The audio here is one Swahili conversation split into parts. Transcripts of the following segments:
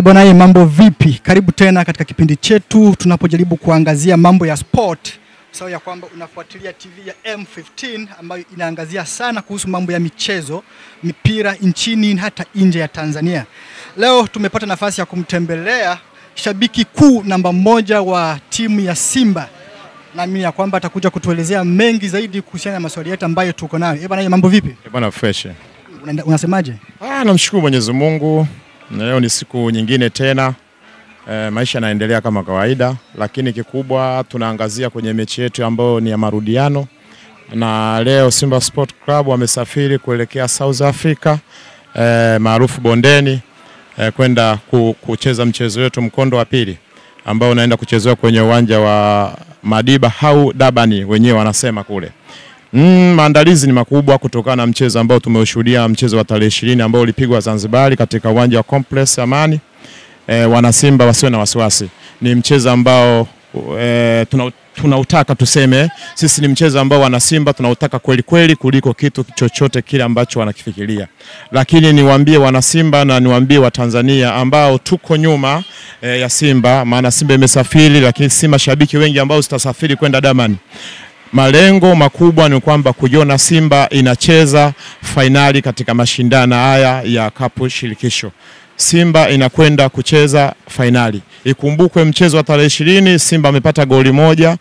Bwana, mambo vipi? Karibu tena katika kipindi chetu tunapojaribu kuangazia mambo ya sport. Sawa ya kwamba unafuatilia TV ya M15 ambayo inaangazia sana kuhusu mambo ya michezo, mipira nchini hata nje ya Tanzania. Leo tumepata nafasi ya kumtembelea shabiki kuu namba 1 wa timu ya Simba. Naamini ya kwamba atakuja kutuelezea mengi zaidi kuhusiana na maswali yetu ambayo tuko nayo. Bwana, mambo vipi? Bwana fresh. Unasemaje? Namshukuru Mwenyezi Mungu. Leo ni siku nyingine tena. Maisha yanaendelea kama kawaida, lakini kikubwa tunaangazia kwenye mechi yetu ambayo ni ya marudiano. Na leo Simba Sport Club wamesafiri kuelekea South Africa, maarufu Bondeni, kwenda kucheza mchezo wetu mkondo wa pili ambao unaenda kuchezewa kwenye uwanja wa Madiba au Dabani wenyewe wanasema kule. Maandalizi ni makubwa kutokana na mchezo ambao tumeushuhudia, mchezo wa tarehe 20 ambao ulipigwa Zanzibar katika uwanja wa Complex Amani. Wana Simba wasiwe na wasiwasi. Ni mchezo ambao tunautaka, tuseme sisi ni mchezo ambao wana Simba tunautaka kweli kweli kuliko kitu chochote kile ambacho wanakifikiria. Lakini niwaambie wana Simba na niwaambie wa Tanzania ambao tuko nyuma ya Simba, maana Simba imesafiri lakini si mashabiki wengi ambao zitasafiri kwenda Damani. Malengo makubwa ni kwamba kujiona Simba inacheza fainali katika mashindano haya ya Cup Shirikisho. Simba inakwenda kucheza fainali. Ikumbukwe mchezo wa tarehe 20 Simba amepata goli moja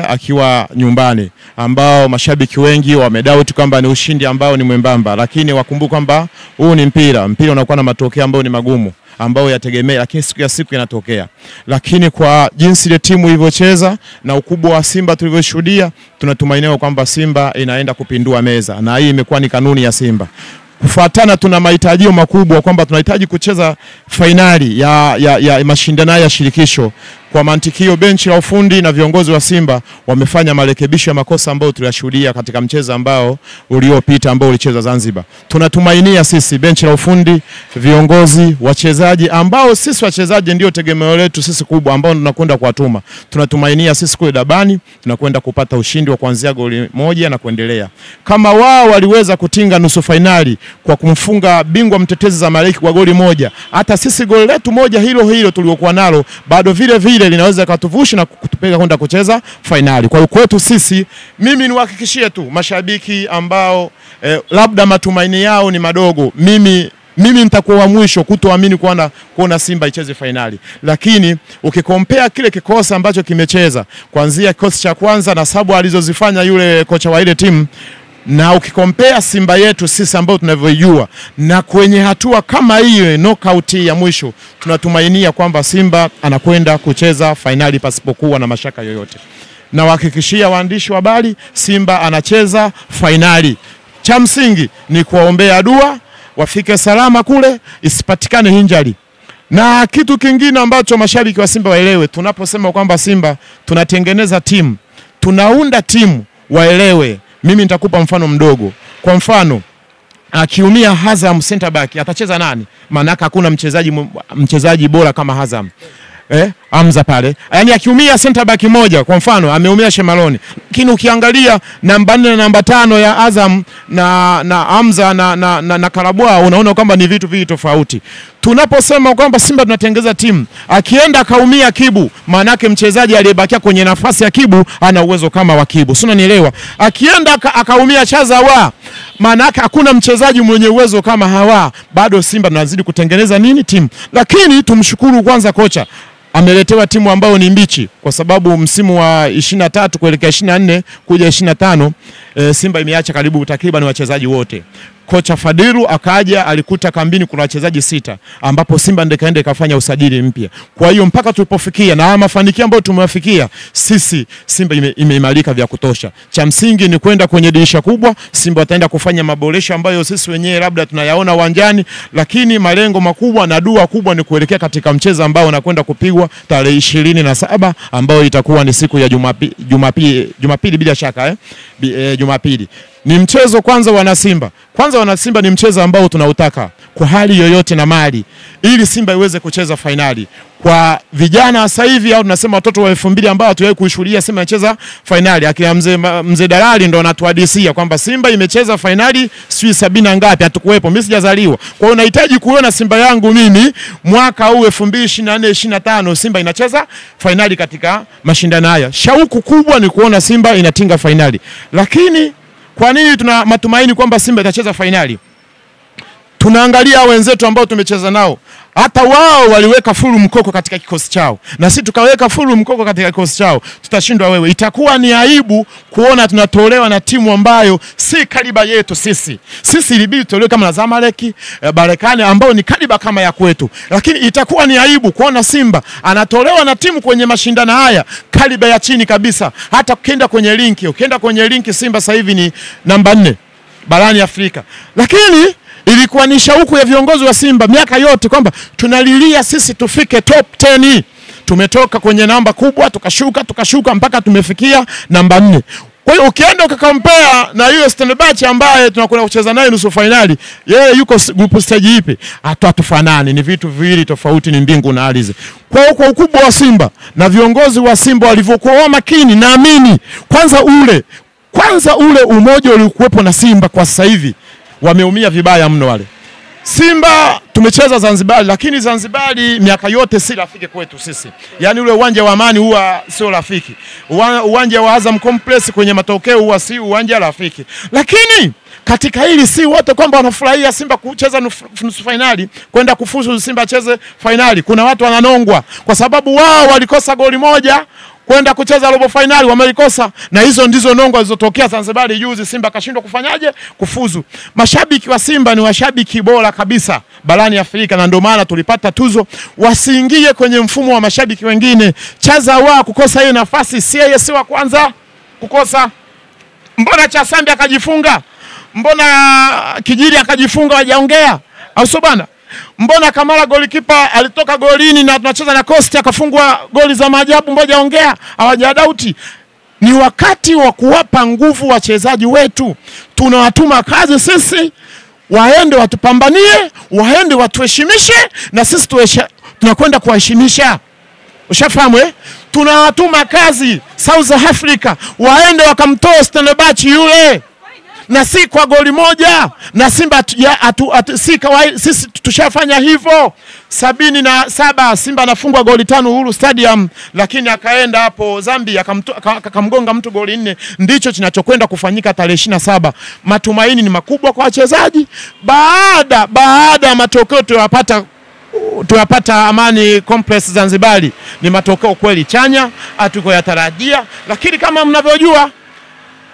akiwa nyumbani, ambao mashabiki wengi wamedoubt kwamba ni ushindi ambao ni mwembamba, lakini wakumbuke kwamba huu ni mpira unakuwa na matokeo ambayo ni magumu, ambao yategemea, lakini siku ya siku yanatokea. Lakini kwa jinsi ile timu ilivyocheza na ukubwa wa Simba tulivyoshuhudia, tunatumainia kwamba Simba inaenda kupindua meza, na hii imekuwa ni kanuni ya Simba. Kufuatana tuna mahitaji makubwa kwamba tunahitaji kucheza fainali ya mashindano ya shirikisho. Kwa mantikio benchi la ufundi na viongozi wa Simba wamefanya marekebisho ya makosa ambayo tuliyashuhudia katika mchezo ambao uliopita ambao ulichezwa Zanzibar. Tunatumainia sisi benchi la ufundi, viongozi, wachezaji ambao sisi wachezaji ndio tegemeo letu sisi kubwa ambao tunakwenda kuwatuma. Tunatumainia sisi kule Dabani tunakwenda kupata ushindi wa kuanzia goli moja na kuendelea. Kama wao waliweza kutinga nusu fainali kwa kumfunga bingwa mtetezi Zamalek kwa goli moja, hata sisi goli letu moja hilo tuliokuwa nalo bado vile linaweza katuvusha na kutupeleka kwenda kucheza fainali. Kwa hiyo kwetu sisi, mimi niwahakikishie tu mashabiki ambao labda matumaini yao ni madogo, mimi nitakuwa wa mwisho kutoamini kuona Simba icheze fainali. Lakini ukikompea kile kikosi ambacho kimecheza kuanzia kikosi cha kwanza na sababu alizozifanya yule kocha wa ile timu, na ukikompea Simba yetu sisi ambao tunavyojua na kwenye hatua kama hiyo knockout ya mwisho, tunatumainia kwamba Simba anakwenda kucheza fainali pasipokuwa na mashaka yoyote. Na wahakikishia waandishi wa habari, Simba anacheza fainali. Cha msingi ni kuwaombea dua wafike salama kule, isipatikane injury. Na kitu kingine ambacho mashabiki wa Simba waelewe, tunaposema kwamba Simba tunatengeneza timu, tunaunda timu, waelewe. Mimi nitakupa mfano mdogo. Kwa mfano, akiumia Hazam center back atacheza nani? Maana hakuna mchezaji bora kama Hazam. Hamza pale. Yaani akiumia center back moja, kwa mfano ameumia Shemaloni. Lakini ukiangalia namba 4 na namba 5 ya Azam na Hamza na Karabwa, unaona kwamba ni vitu vingi tofauti. Tunaposema kwamba Simba tunatengeza timu, akienda kaumia Kibu, maana yake mchezaji aliyebakia kwenye nafasi ya Kibu ana uwezo kama wa Kibu. Sio, unanielewa? Akienda akaumia Chazawa, maana yake hakuna mchezaji mwenye uwezo kama Hawa. Bado Simba tunazidi kutengeneza timu. Lakini tumshukuru kwanza kocha, ameletewa timu ambayo ni mbichi, kwa sababu msimu wa 23 kuelekea 24 kuja 25 Simba imeacha karibu takriban wachezaji wote. Kocha Fadilu akaja, alikuta kambini kuna wachezaji 6 ambapo Simba ndio kaenda ikafanya usajili mpya. Kwa hiyo mpaka tulipofikia na mafanikio ambayo tumewafikia sisi, Simba imeimarika vya kutosha. Cha msingi ni kwenda kwenye dirisha kubwa. Simba wataenda kufanya maboresho ambayo sisi wenyewe labda tunayaona uwanjani, lakini malengo makubwa na dua kubwa ni kuelekea katika mchezo ambao unakwenda kupigwa tarehe 27 ambao itakuwa ni siku ya Jumapili bila shaka Jumapili. Ni mchezo kwanza wana Simba. Kwanza wana Simba ni mchezo ambao tunautaka kwa hali yoyote na mali, ili Simba iweze kucheza fainali. Kwa vijana sasa hivi au tunasema watoto wa 2000 ambao hatuwahi kushuhudia Simba inacheza fainali. Akina mzee Dalali ndo anatuhadisia kwamba Simba imecheza fainali sijui 70 ngapi, hatukuwepo, mimi sijazaliwa. Kwa hiyo nahitaji kuona Simba yangu mimi mwaka huu 2024 25 Simba inacheza fainali katika mashindano haya. Shauku kubwa ni kuona Simba inatinga fainali. Lakini kwa nini tuna matumaini kwamba Simba itacheza fainali? Tunaangalia wenzetu ambao tumecheza nao. Hata wao waliweka fulu mkoko katika kikosi chao, na sisi tukaweka fulu mkoko katika kikosi chao. Tutashindwa wewe. Itakuwa ni aibu kuona tunatolewa na timu ambayo si kaliba yetu sisi. Sisi ilibidi tutolewe kama na Zamalek, Barekani ambao ni kaliba kama ya kwetu. Lakini itakuwa ni aibu kuona Simba anatolewa na timu kwenye mashindano haya kaliba ya chini kabisa. Hata ukienda kwenye linki Simba sasa hivi ni namba 4 barani Afrika. Lakini ilikuwa ni shauku ya viongozi wa Simba miaka yote kwamba tunalilia sisi tufike top 10. Tumetoka kwenye namba kubwa tukashuka mpaka tumefikia namba 4. Kwa hiyo ukienda ukakampea na hiyo Stellenbosch ambaye tunakwenda kucheza naye nusu finali, yeye yuko group stage ipi? Hatufanani, ni vitu viwili tofauti, ni mbingu na ardhi. Kwa ukubwa wa Simba na viongozi wa Simba walivyokuwa makini, naamini kwanza ule umoja uliokuwepo na Simba kwa sasa hivi wameumia vibaya mno wale. Simba tumecheza Zanzibar, lakini Zanzibar miaka yote si rafiki kwetu sisi. Yaani ule uwanja wa Amani huwa sio rafiki. Uwanja wa Azam Complex kwenye matokeo huwa si uwanja rafiki. Lakini katika hili si wote kwamba wanafurahia Simba kucheza nusu finali, kwenda kufuzu Simba cheze finali. Kuna watu wananongwa kwa sababu wao walikosa goli moja kwenda kucheza robo finali, wamelikosa, na hizo ndizo nongo zilizotokea Zanzibar juzi. Simba kashindwa kufanyaje? Kufuzu. Mashabiki wa Simba ni washabiki bora kabisa barani Afrika, na ndio maana tulipata tuzo. Wasiingie kwenye mfumo wa mashabiki wengine. Chaza wa kukosa hiyo nafasi, si wa kwanza kukosa. Mbona Chasambi akajifunga? Mbona Kijiri akajifunga wajaongea? Au sio bana? Mbona Kamara golikipa alitoka golini na tunacheza na Coast akafungwa goli za maajabu, mmoja ongea? Hawajadauti. Ni wakati wa kuwapa nguvu wachezaji wetu. Tunawatuma kazi sisi, waende watupambanie, waende watuheshimishe, na sisi tunakwenda kuwaheshimisha. Ushafahamu Tunawatuma kazi South Africa, waende wakamtoa Stellenbosch yule, na si kwa goli moja. Na Simba sisi tushafanya hivyo. 77 Simba anafungwa goli 5 Uhuru Stadium, lakini akaenda hapo Zambia akamgonga mtu goli 4. Ndicho kinachokwenda kufanyika tarehe 27. Matumaini ni makubwa kwa wachezaji baada ya matokeo tuyapata Amani Complex Zanzibar. Ni matokeo kweli chanya, hatukuyatarajia, lakini kama mnavyojua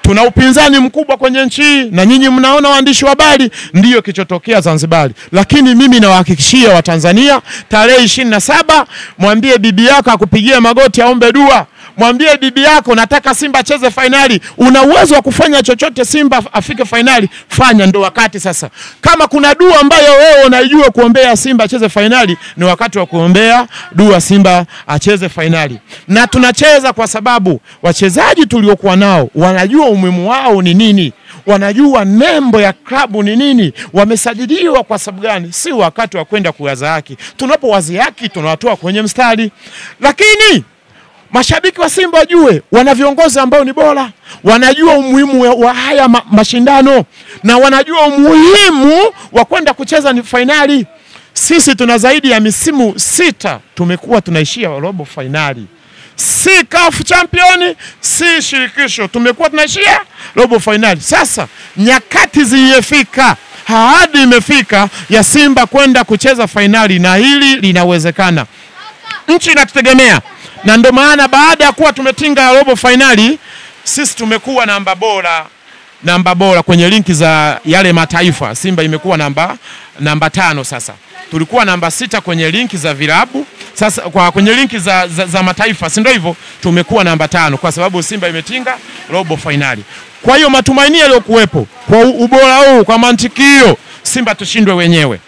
tuna upinzani mkubwa kwenye nchi, na nyinyi mnaona waandishi wa habari, ndiyo kichotokea Zanzibar. Lakini mimi nawahakikishia Watanzania, tarehe 27 mwambie bibi yako akupigie magoti aombe dua. Mwambie bibi yako nataka Simba cheze finali. Una uwezo wa kufanya chochote Simba afike finali, fanya, ndo wakati sasa. Kama kuna dua ambayo wewe unajua kuombea Simba acheze finali, ni wakati wa kuombea dua Simba acheze finali. Na tunacheza kwa sababu wachezaji tuliokuwa nao wanajua umuhimu wao ni nini, wanajua nembo ya klabu ni nini, wamesajiliwa kwa sababu gani. Si wakati wa kwenda kuwaza haki. Tunapowazi haki tunawatoa kwenye mstari. Lakini mashabiki wa Simba wajue wana viongozi ambao ni bora, wanajua umuhimu wa haya mashindano, na wanajua umuhimu wa kwenda kucheza ni finali. Sisi tuna zaidi ya misimu 6 tumekuwa tunaishia robo finali. Si CAF Champion, si shirikisho, tumekuwa tunaishia robo finali. Sasa nyakati zimefika, ahadi imefika ya Simba kwenda kucheza finali, na hili linawezekana. Nchi inatutegemea. Na ndio maana baada ya kuwa tumetinga robo finali, sisi tumekuwa namba bora kwenye linki za yale mataifa. Simba imekuwa namba 5 sasa. Tulikuwa namba 6 kwenye linki za vilabu. Sasa kwenye linki za mataifa, si ndio hivyo? Tumekuwa namba 5 kwa sababu Simba imetinga robo finali. Kwa hiyo matumaini yaliyokuwepo kwa ubora huu, kwa mantiki hiyo, Simba tushindwe wenyewe.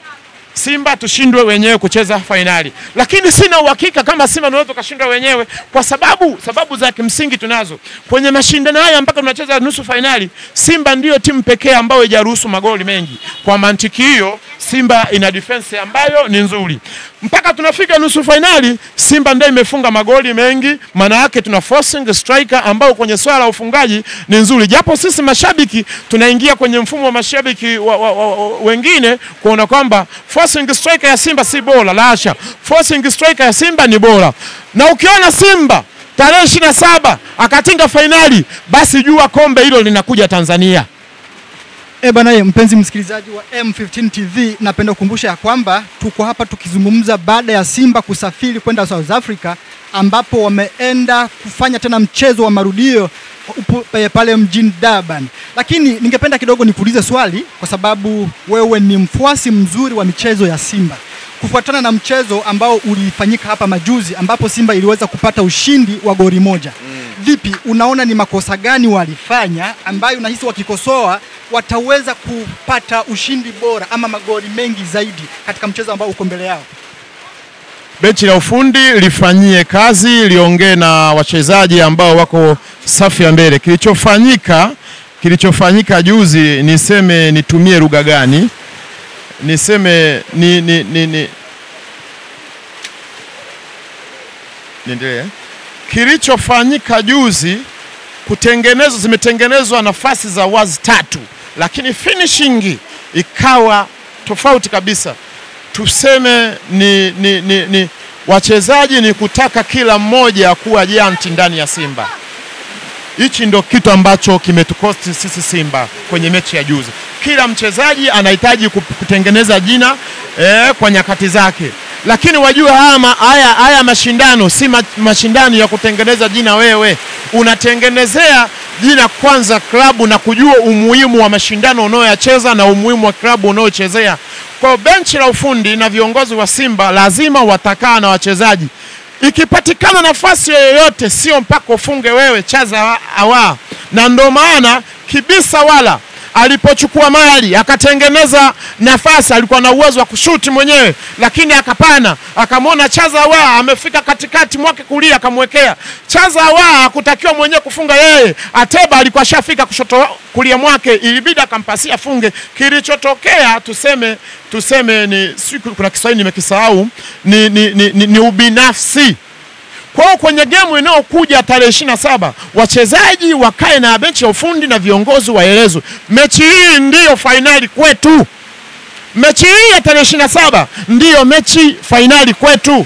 Simba tushindwe wenyewe kucheza fainali. Lakini sina uhakika kama Simba tunaweza tukashindwa wenyewe, kwa sababu za kimsingi tunazo. Kwenye mashindano haya mpaka tunacheza nusu fainali, Simba ndio timu pekee ambayo haijaruhusu magoli mengi. Kwa mantiki hiyo, Simba ina defense ambayo ni nzuri. Mpaka tunafika nusu fainali, Simba ndio imefunga magoli mengi, maana yake tuna forcing striker ambao kwenye swala la ufungaji ni nzuri. Japo sisi mashabiki tunaingia kwenye mfumo wa mashabiki wengine kuona kwamba forcing striker ya Simba si bora, la hasha. Forcing striker ya Simba ni bora. Na ukiona Simba tarehe 27 akatinga fainali, basi jua kombe hilo linakuja Tanzania. Bana, mpenzi msikilizaji wa M15 TV, napenda kukumbusha ya kwamba tuko hapa tukizungumza baada ya Simba kusafiri kwenda South Africa, ambapo wameenda kufanya tena mchezo wa marudio pale mjini Durban. Lakini ningependa kidogo nikuulize swali, kwa sababu wewe ni mfuasi mzuri wa michezo ya Simba. Kufuatana na mchezo ambao ulifanyika hapa majuzi, ambapo Simba iliweza kupata ushindi wa goli moja. Vipi, unaona ni makosa gani walifanya ambayo unahisi wakikosoa wataweza kupata ushindi bora ama magoli mengi zaidi katika mchezo ambao uko mbele yao? Benchi la ufundi lifanyie kazi, liongee na wachezaji ambao wako safu ya mbele. Kilichofanyika juzi, nitumie lugha gani? Niendelee. Kilichofanyika juzi, zimetengenezwa nafasi za wazi 3, lakini finishing ikawa tofauti kabisa. Tuseme ni wachezaji ni kutaka kila mmoja kuwa giant ndani ya Simba. Hichi ndo kitu ambacho kimetukosti sisi Simba kwenye mechi ya juzi. Kila mchezaji anahitaji kutengeneza jina kwa nyakati zake. Lakini wajua haya mashindano si mashindano ya kutengeneza jina wewe. Unatengenezea jina kwanza klabu na kujua umuhimu wa mashindano unayoyacheza na umuhimu wa klabu unayochezea. Kwa benchi la ufundi na viongozi wa Simba lazima watakaa na wachezaji. Ikipatikana nafasi yoyote, sio mpaka ufunge wewe, chaza awa. Na ndo maana Kibisa wala alipochukua mali akatengeneza nafasi, alikuwa na uwezo wa kushuti mwenyewe, lakini akapana, akamwona Chaza Awa amefika katikati mwake kulia, akamwekea Chaza Awa, hakutakiwa mwenyewe kufunga yeye. Ateba alikuwa shafika kushoto kulia mwake, ilibidi akampasia afunge. Kilichotokea tuseme kuna Kiswahili nimekisahau, ni ubinafsi. Kwa kwenye game inayokuja tarehe 27, wachezaji wakae na benchi ya ufundi na viongozi waelezwe, mechi hii ndiyo finali kwetu. Mechi hii ya tarehe 27 ndiyo mechi finali kwetu.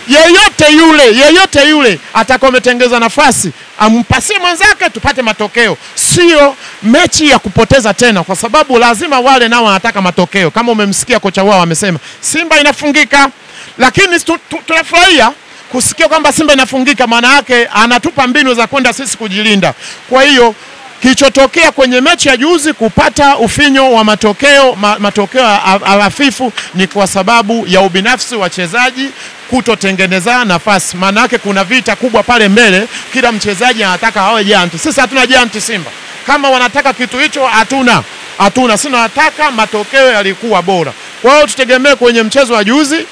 Yeyote yule atakaometengeza nafasi ampasie mwenzake tupate matokeo. Sio mechi ya kupoteza tena, kwa sababu lazima wale nao wanataka matokeo. Kama umemsikia kocha wao amesema Simba inafungika, lakini tunafurahia kusikia kwamba Simba inafungika, maana yake anatupa mbinu za kwenda sisi kujilinda. Kwa hiyo kilichotokea kwenye mechi ya juzi kupata ufinyo wa matokeo hafifu ni kwa sababu ya ubinafsi wa wachezaji kutotengeneza nafasi. Maana yake kuna vita kubwa pale mbele, kila mchezaji anataka awe giant. Sisi hatuna giant Simba. Kama wanataka kitu hicho hatuna. Sisi tunataka matokeo yalikuwa bora. Kwa hiyo tutegemee kwenye mchezo wa juzi,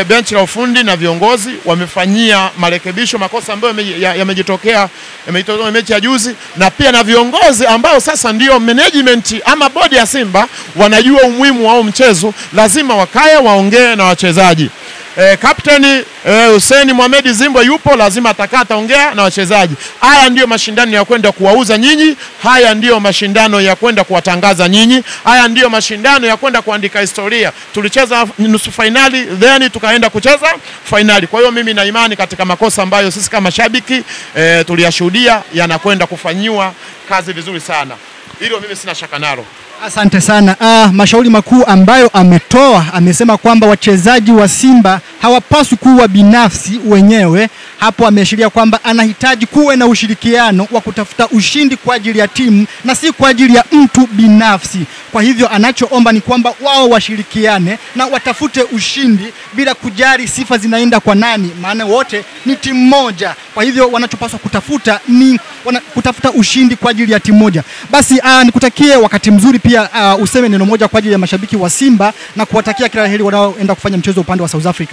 benchi la ufundi na viongozi wamefanyia marekebisho makosa ambayo yamejitokea mechi ya juzi, na pia na viongozi ambao sasa ndio management ama bodi ya Simba wanajua umuhimu wa mchezo, lazima wakae waongee na wachezaji. Kapteni Hussein Mohamed Zimbo yupo, lazima ataongea na wachezaji. Haya ndio mashindano ya kwenda kuwauza nyinyi, haya ndio mashindano ya kwenda kuwatangaza nyinyi, haya ndio mashindano ya kwenda kuandika historia. Tulicheza nusu finali, then tukaenda kucheza finali. Kwa hiyo mimi na imani katika makosa ambayo sisi kama shabiki tuliyashuhudia yanakwenda kufanyiwa kazi vizuri sana. Hilo mimi sina shaka nalo. Asante sana. Mashauri makuu ambayo amesema kwamba wachezaji wa Simba hawapaswi kuwa binafsi wenyewe. Hapo ameashiria kwamba anahitaji kuwe na ushirikiano wa kutafuta ushindi kwa ajili ya timu na si kwa ajili ya mtu binafsi. Kwa hivyo anachoomba ni kwamba wao washirikiane na watafute ushindi bila kujali sifa zinaenda kwa nani, maana wote ni timu moja. Kwa hivyo wanachopaswa kutafuta ni kutafuta ushindi kwa ajili ya timu moja. Basi nikutakie wakati mzuri, pia useme neno moja kwa ajili ya mashabiki wa Simba na kuwatakia kila heri wanaoenda kufanya mchezo upande wa South Africa.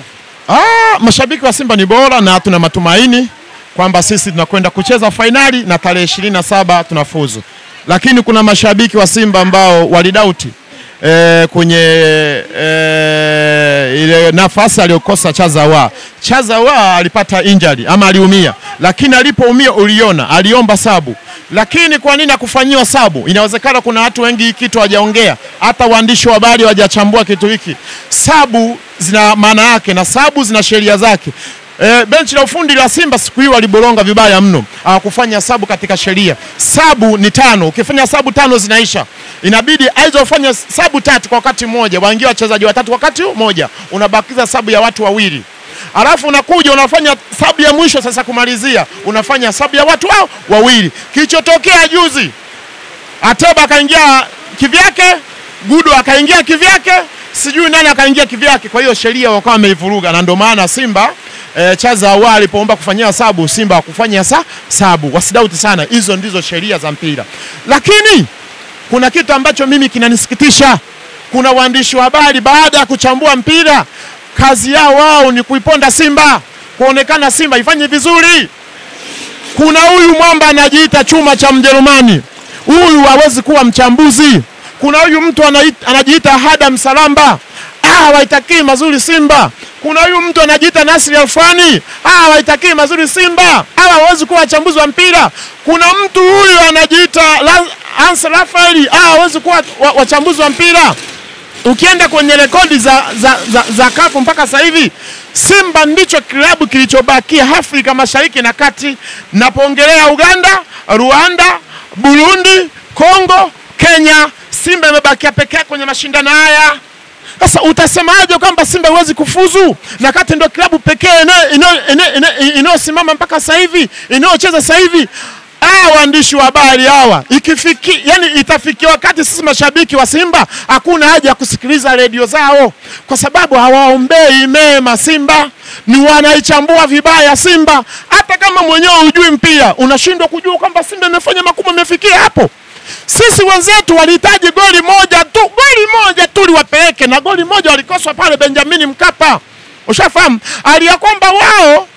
Mashabiki wa Simba ni bora na tuna matumaini kwamba sisi tunakwenda kucheza fainali na tarehe 27 tunafuzu. Lakini kuna mashabiki wa Simba ambao walidauti kwenye ile nafasi aliyokosa Chazawa alipata injury ama aliumia, lakini alipoumia uliona aliomba sabu. Lakini kwa nini akufanyiwa sabu? Inawezekana kuna watu wengi kitu hawajaongea, hata waandishi wa habari hawajachambua kitu hiki. Sabu zina maana yake na sabu zina sheria zake. Benchi la ufundi la Simba siku hiyo waliboronga vibaya mno. Hawakufanya sabu katika sheria. Sabu ni 5. Ukifanya sabu 5 zinaisha. Inabidi aizo ufanye sabu 3 kwa wakati mmoja. Waingie wachezaji 3 kwa wakati mmoja. Unabakiza sabu ya watu 2. Alafu unakuja unafanya sabu ya mwisho sasa kumalizia. Unafanya sabu ya watu 2. Kilichotokea juzi, Ateba akaingia kivyake, Gudo akaingia kivyake, sijui nani akaingia kivyake. Kwa hiyo sheria wakawa wameivuruga, na ndio maana Simba Chazawa alipoomba kufanyia sabu, Simba hakufanya sabu. Wasidauti sana, hizo ndizo sheria za mpira. Lakini kuna kitu ambacho mimi kinanisikitisha. Kuna waandishi wa habari baada ya kuchambua mpira, kazi yao wao ni kuiponda Simba, kuonekana Simba ifanye vizuri. Kuna huyu mwamba anajiita chuma cha Mjerumani. Huyu hawezi kuwa mchambuzi. Kuna huyu mtu anajiita Adam Salamba. Hawaitakii mazuri Simba. Kuna huyu mtu anajiita Nasri Alfani. Hawaitakii mazuri Simba. Hawezi kuwa wachambuzi wa mpira. Kuna mtu huyu anajiita Hans Rafaeli. Hawezi kuwa wachambuzi wa mpira. Ukienda kwenye rekodi za kafu mpaka sasa hivi, Simba ndicho klabu kilichobakia Afrika Mashariki na Kati. Napoongelea Uganda, Rwanda, Burundi, Kongo, Kenya, Simba imebakia pekee kwenye mashindano haya. Sasa utasemaje kwamba Simba haiwezi kufuzu na kati ndio klabu pekee inayosimama mpaka sasa hivi, inayocheza sasa hivi? Waandishi wa habari hawa, yani itafikia wakati sisi mashabiki wa Simba hakuna haja ya kusikiliza redio zao, kwa sababu hawaombei mema Simba, ni wanaichambua vibaya Simba. Hata kama mwenyewe hujui mpira, unashindwa kujua kwamba Simba imefanya makubwa, imefikia hapo. Sisi wenzetu walihitaji goli moja tu liwapeleke, na goli moja walikoswa pale Benjamin Mkapa. Ushafahamu? Aliya kwamba wao,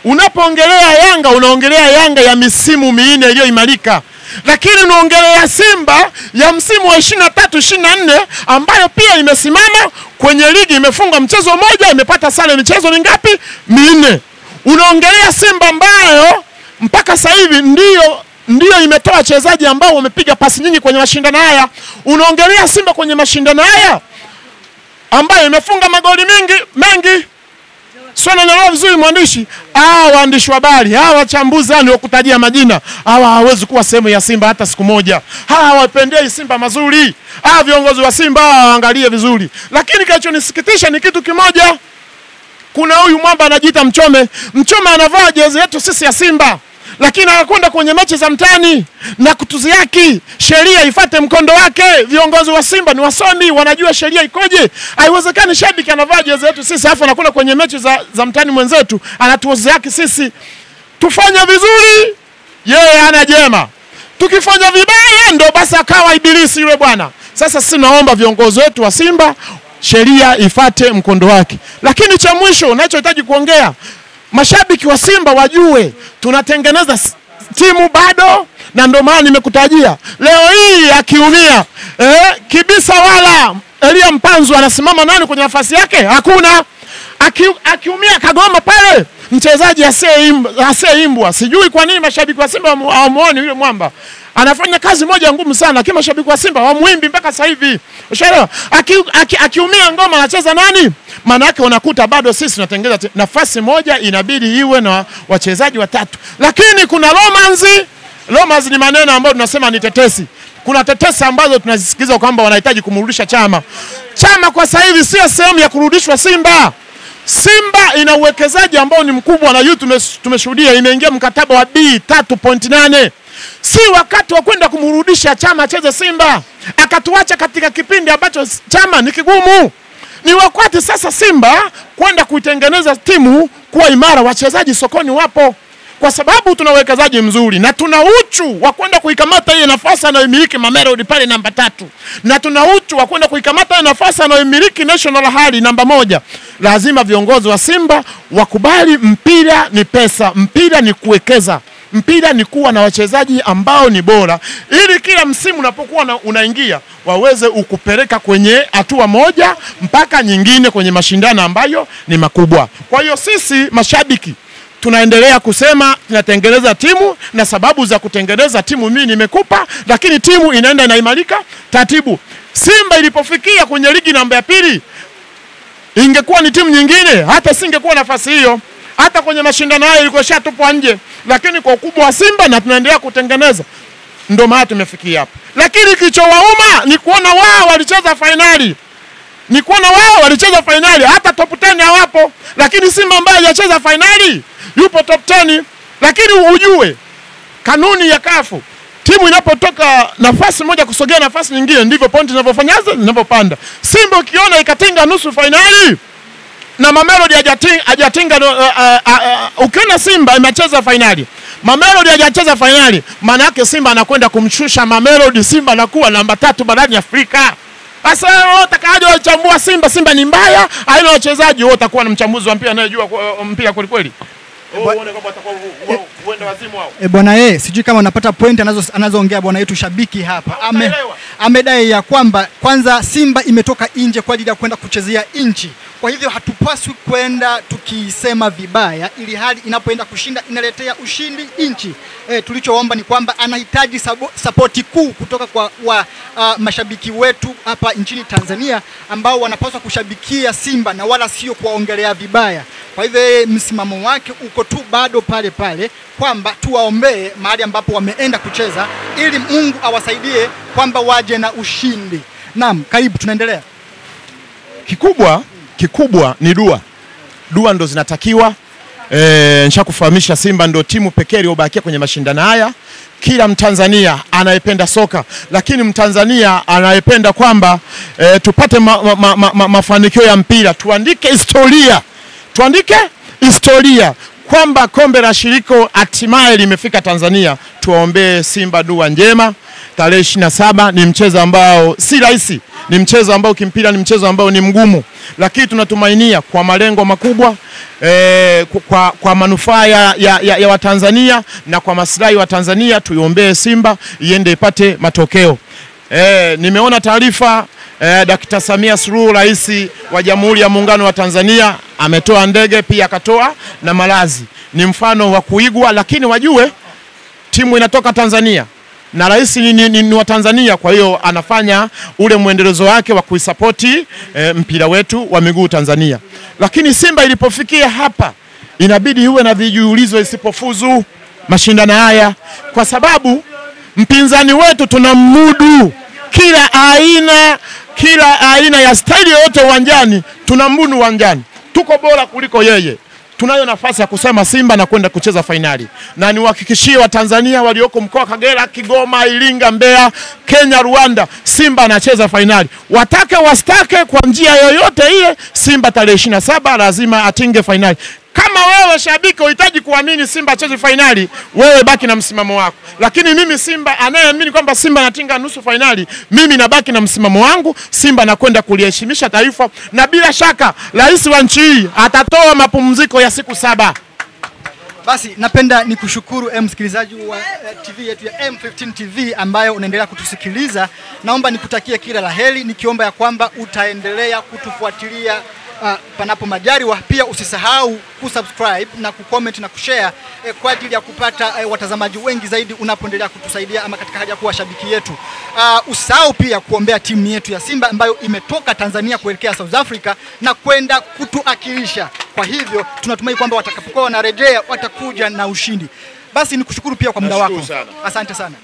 unapoongelea Yanga unaongelea Yanga ya misimu 4 iliyoimarika, lakini unaongelea Simba ya msimu wa 23-24 ambayo pia imesimama kwenye ligi, imefunga mchezo mmoja, imepata sare michezo mingapi? 4. Unaongelea Simba ambayo mpaka sasa hivi ndio imetoa wachezaji ambao wamepiga pasi nyingi kwenye mashindano haya. Unaongelea Simba kwenye mashindano haya ambayo imefunga magoli mengi. Swala nalo vizuri mwandishi. Waandishi wa habari, wachambuzi ni wakutajia majina. Hawezi kuwa sehemu ya Simba hata siku moja. Hawapendei Simba mazuri. Viongozi wa Simba waangalie vizuri. Lakini kinachonisikitisha ni kitu kimoja. Kuna huyu mwamba anajiita Mchome. Mchome anavaa jezi yetu sisi ya Simba, lakini anakwenda kwenye mechi za mtani na kutuziaki. Sheria ifuate mkondo wake. Viongozi wa Simba ni wasomi, wanajua sheria ikoje. Haiwezekani shabiki anavaa jezi yetu sisi afu anakwenda kwenye mechi za mtani mwenzetu anatuziaki sisi. Tufanye vizuri, yeye ana jema. Tukifanya vibaya ndo basi akawa ibilisi yule bwana. Sasa sisi naomba viongozi wetu wa Simba sheria ifuate mkondo wake. Lakini cha mwisho ninachohitaji kuongea, mashabiki wa Simba wajue tunatengeneza timu bado, na ndio maana nimekutajia leo hii akiumia Kibisa wala Elia Mpanzu anasimama nani kwenye nafasi yake? Hakuna. Akiumia Kagoma pale mchezaji asiyeimbwa. Sijui kwa nini mashabiki wa Simba hawamuoni yule mwamba. Anafanya kazi moja ngumu sana, lakini mashabiki wa Simba hawamuimbi mpaka sasa hivi. Ushaelewa? Akiumia Ngoma anacheza nani? Maana yake unakuta bado sisi tunatengeneza nafasi moja, inabidi iwe na wachezaji 3. Lakini kuna romance ni maneno ambayo tunasema ni tetesi. Kuna tetesi ambazo tunazisikiza kwamba wanahitaji kumrudisha Chama. Chama kwa sasa hivi sio sehemu ya kurudishwa Simba. Simba ina uwekezaji ambao ni mkubwa, na tumeshuhudia imeingia mkataba wa B3.8. Si wakati wa kwenda kumrudisha Chama acheze Simba akatuacha katika kipindi ambacho Chama ni kigumu. Ni wakati sasa Simba kwenda kuitengeneza timu kuwa imara. Wachezaji sokoni wapo, kwa sababu tuna uwekezaji mzuri na tuna uchu wa kwenda kuikamata ile nafasi anayomiliki Mamelodi pale namba 3, na tuna uchu wa kwenda kuikamata ile nafasi anayomiliki National Hali namba 1. Lazima viongozi wa Simba wakubali mpira ni pesa, mpira ni kuwekeza, mpira ni kuwa na wachezaji ambao ni bora, ili kila msimu unapokuwa unaingia waweze ukupeleka kwenye hatua moja mpaka nyingine kwenye mashindano ambayo ni makubwa. Kwa hiyo sisi mashabiki tunaendelea kusema tunatengeneza timu, na sababu za kutengeneza timu mimi nimekupa, lakini timu inaenda inaimarika taratibu. Simba ilipofikia kwenye ligi namba ya 2, ingekuwa ni timu nyingine hata singekuwa nafasi hiyo, hata kwenye mashindano hayo ilikuwa shatupwa nje, lakini kwa ukubwa wa Simba na tunaendelea kutengeneza, ndio maana tumefikia hapa. Lakini kilichowauma ni kuona wao walicheza finali, hata top 10 hawapo, lakini Simba ambaye hajacheza finali yupo top 10. Lakini ujue kanuni ya kafu, timu inapotoka nafasi moja kusogea nafasi nyingine ndivyo pointi zinavyofanyaza zinapopanda. Simba ukiona ikatinga nusu finali na Mamelodi hajatinga, ukiona Simba imecheza finali, Mamelodi hajacheza finali, maana yake Simba anakwenda kumshusha Mamelodi, Simba anakuwa namba 3 barani Afrika. Sasa wewe utakaje uchambua Simba ni mbaya, haina wachezaji, wewe utakuwa na mchambuzi wa mpira anayejua mpira kweli kweli. Uone kama atakuwa uende wazimu wao. Bwana sijui kama unapata point anazoongea bwana yetu shabiki hapa. Amedai ya kwamba kwanza Simba imetoka nje kwa ajili ya kwenda kuchezea nchi. Kwa hivyo hatupaswi kwenda tukisema vibaya, ili hali inapoenda kushinda inaletea ushindi nchi. Tulichoomba ni kwamba anahitaji support kuu kutoka kwa mashabiki wetu hapa nchini Tanzania, ambao wanapaswa kushabikia Simba na wala sio kuwaongelea vibaya. Kwa hivyo msimamo wake uko tu bado pale pale, kwamba tuwaombee mahali ambapo wameenda kucheza, ili Mungu awasaidie kwamba waje na ushindi. Naam, karibu tunaendelea. Kikubwa ni dua. Dua ndo zinatakiwa. Nishakufahamisha Simba ndo timu pekee iliyobakia kwenye mashindano haya. Kila Mtanzania anayependa soka, lakini Mtanzania anayependa kwamba tupate mafanikio ya mpira, tuandike historia kwamba kombe la shiriko hatimaye limefika Tanzania. Tuwaombee Simba dua njema. Tarehe 27 ni mchezo ambao si rahisi, ni mchezo ambao kimpira ni mchezo ambao ni mgumu, lakini tunatumainia kwa malengo makubwa, kwa manufaa ya Watanzania na kwa maslahi wa Tanzania, tuiombee Simba iende ipate matokeo. Nimeona taarifa Dr. Samia Suluhu, Rais wa Jamhuri ya Muungano wa Tanzania, ametoa ndege pia akatoa na malazi. Ni mfano wa kuigwa, lakini wajue timu inatoka Tanzania na rais ni wa Tanzania, kwa hiyo anafanya ule muendelezo wake wa kuisapoti mpira wetu wa miguu Tanzania. Lakini Simba ilipofikia hapa inabidi iwe na vijiulizo isipofuzu mashindano haya, kwa sababu mpinzani wetu tunamudu kila aina ya staili yote uwanjani, tunambudu uwanjani, tuko bora kuliko yeye. Tunayo nafasi ya kusema Simba na kwenda kucheza finali. Na niwahakikishie Watanzania walioko mkoa Kagera, Kigoma, Iringa, Mbeya, Kenya, Rwanda, Simba anacheza finali. Watake wastake, kwa njia yoyote ile, Simba tarehe 27 lazima atinge finali. Kama wewe shabiki unahitaji kuamini Simba acheze finali, wewe baki na msimamo wako. Lakini mimi Simba anayeamini kwamba Simba anatinga nusu finali, mimi nabaki na msimamo wangu. Simba anakwenda kuliheshimisha taifa, na bila shaka rais wa nchi hii atatoa mapumziko ya siku 7. Basi napenda nikushukuru msikilizaji wa TV yetu ya M15 TV ambayo unaendelea kutusikiliza. Naomba nikutakie kila laheri, nikiomba ya kwamba utaendelea kutufuatilia panapo majaliwa. Pia usisahau kusubscribe na kucomment na kushare kwa ajili ya kupata watazamaji wengi zaidi unapoendelea kutusaidia ama katika haja kuwa shabiki yetu. Usahau pia kuombea timu yetu ya Simba ambayo imetoka Tanzania kuelekea South Africa na kwenda kutuakilisha. Kwa hivyo tunatumai kwamba watakapokuwa wanarejea watakuja na ushindi. Basi nikushukuru pia kwa muda wako. Asante sana.